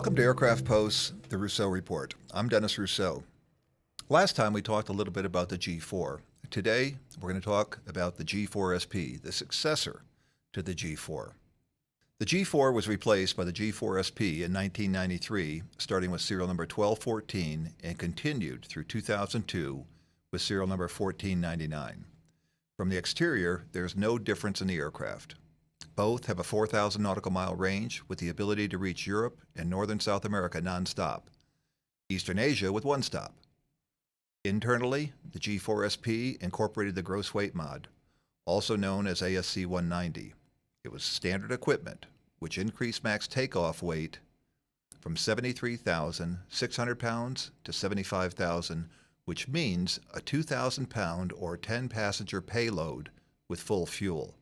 Welcome to AircraftPost's The Rousseau Report. I'm Dennis Rousseau. Last time we talked a little bit about the G4. Today we're going to talk about the G4SP, the successor to the G4. The G4 was replaced by the G4SP in 1993, starting with serial number 1214 and continued through 2002 with serial number 1499. From the exterior, there's no difference in the aircraft. Both have a 4,000 nautical mile range with the ability to reach Europe and northern South America nonstop, Eastern Asia with one stop. Internally, the G4SP incorporated the gross weight mod, also known as ASC 190. It was standard equipment, which increased max takeoff weight from 73,600 pounds to 75,000, which means a 2,000 pound or 10 passenger payload with full fuel.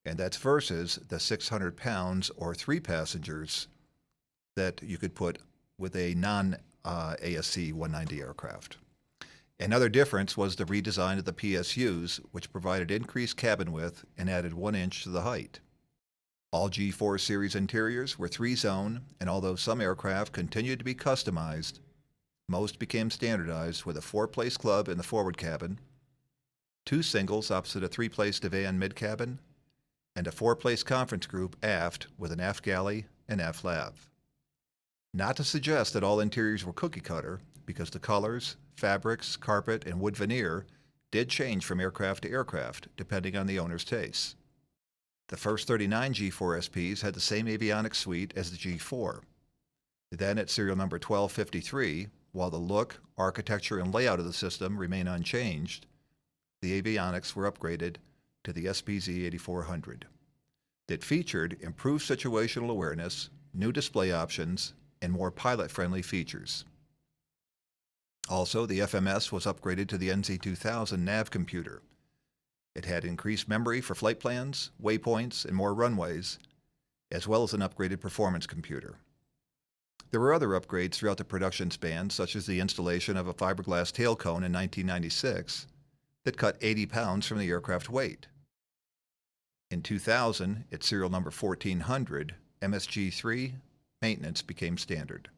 And that's versus the 600 pounds or 3 passengers that you could put with a non-ASC 190 aircraft. Another difference was the redesign of the PSUs, which provided increased cabin width and added 1 inch to the height. All G4 series interiors were 3-zone, and although some aircraft continued to be customized, most became standardized with a 4-place club in the forward cabin, 2 singles opposite a 3-place divan mid-cabin, and a 4-place conference group aft with an aft galley and aft lav. Not to suggest that all interiors were cookie cutter, because the colors, fabrics, carpet, and wood veneer did change from aircraft to aircraft, depending on the owner's tastes. The first 39 G4SPs had the same avionics suite as the G4. Then at serial number 1253, while the look, architecture, and layout of the system remain unchanged, the avionics were upgraded to the SPZ 8400. That featured improved situational awareness, new display options, and more pilot-friendly features. Also, the FMS was upgraded to the NZ2000 nav computer. It had increased memory for flight plans, waypoints, and more runways, as well as an upgraded performance computer. There were other upgrades throughout the production span, such as the installation of a fiberglass tail cone in 1996 that cut 80 pounds from the aircraft weight. In 2000, at serial number 1400, MSG3 maintenance became standard.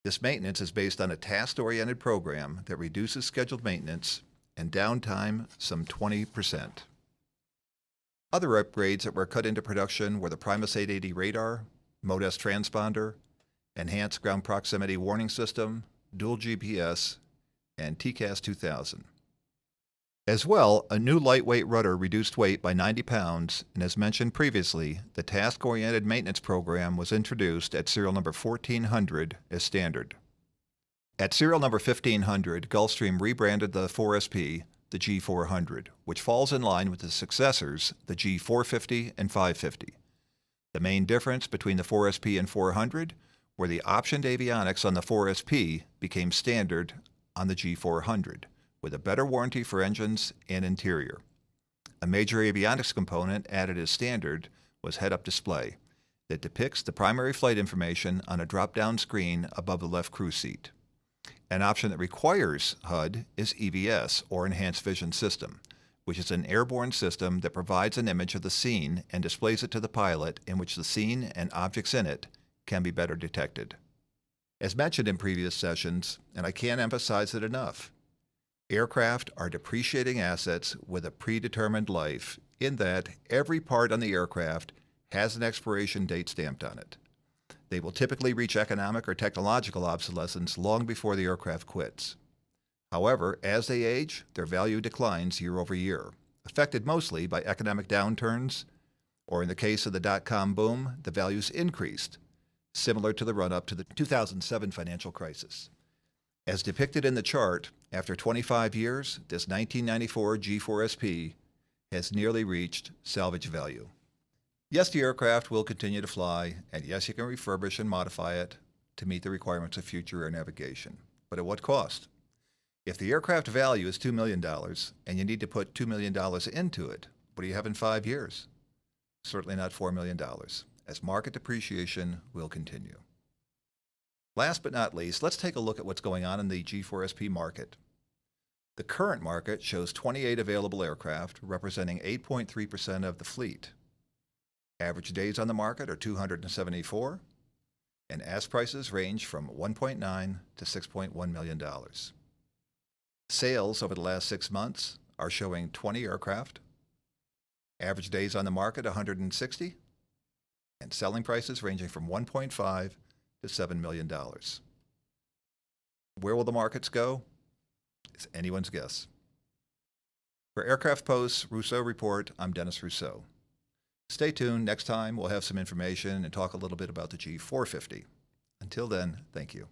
This maintenance is based on a task-oriented program that reduces scheduled maintenance and downtime some 20%. Other upgrades that were cut into production were the Primus 880 radar, Mode-S transponder, enhanced ground proximity warning system, dual GPS, and TCAS 2000. As well, a new lightweight rudder reduced weight by 90 pounds, and as mentioned previously, the task-oriented maintenance program was introduced at serial number 1400 as standard. At serial number 1500, Gulfstream rebranded the 4SP, the G400, which falls in line with the successors, the G450 and 550. The main difference between the 4SP and 400 were the optioned avionics on the 4SP became standard on the G400, with a better warranty for engines and interior. A major avionics component added as standard was head-up display that depicts the primary flight information on a drop-down screen above the left crew seat. An option that requires HUD is EVS, or Enhanced Vision System, which is an airborne system that provides an image of the scene and displays it to the pilot, in which the scene and objects in it can be better detected. As mentioned in previous sessions, and I can't emphasize it enough, aircraft are depreciating assets with a predetermined life, in that every part on the aircraft has an expiration date stamped on it. They will typically reach economic or technological obsolescence long before the aircraft quits. However, as they age, their value declines year over year, affected mostly by economic downturns, or in the case of the dot-com boom, the values increased, similar to the run-up to the 2007 financial crisis. As depicted in the chart, after 25 years, this 1994 G4SP has nearly reached salvage value. Yes, the aircraft will continue to fly, and yes, you can refurbish and modify it to meet the requirements of future air navigation. But at what cost? If the aircraft value is $2 million and you need to put $2 million into it, what do you have in 5 years? Certainly not $4 million, as market depreciation will continue. Last but not least, let's take a look at what's going on in the G4SP market. The current market shows 28 available aircraft, representing 8.3% of the fleet. Average days on the market are 274, and ask prices range from $1.9 to $6.1 million. Sales over the last 6 months are showing 20 aircraft, average days on the market 160, and selling prices ranging from $1.5 to $7 million. Where will the markets go? It's anyone's guess. For AircraftPost's Rousseau Report, I'm Dennis Rousseau. Stay tuned. Next time, we'll have some information and talk a little bit about the G450. Until then, thank you.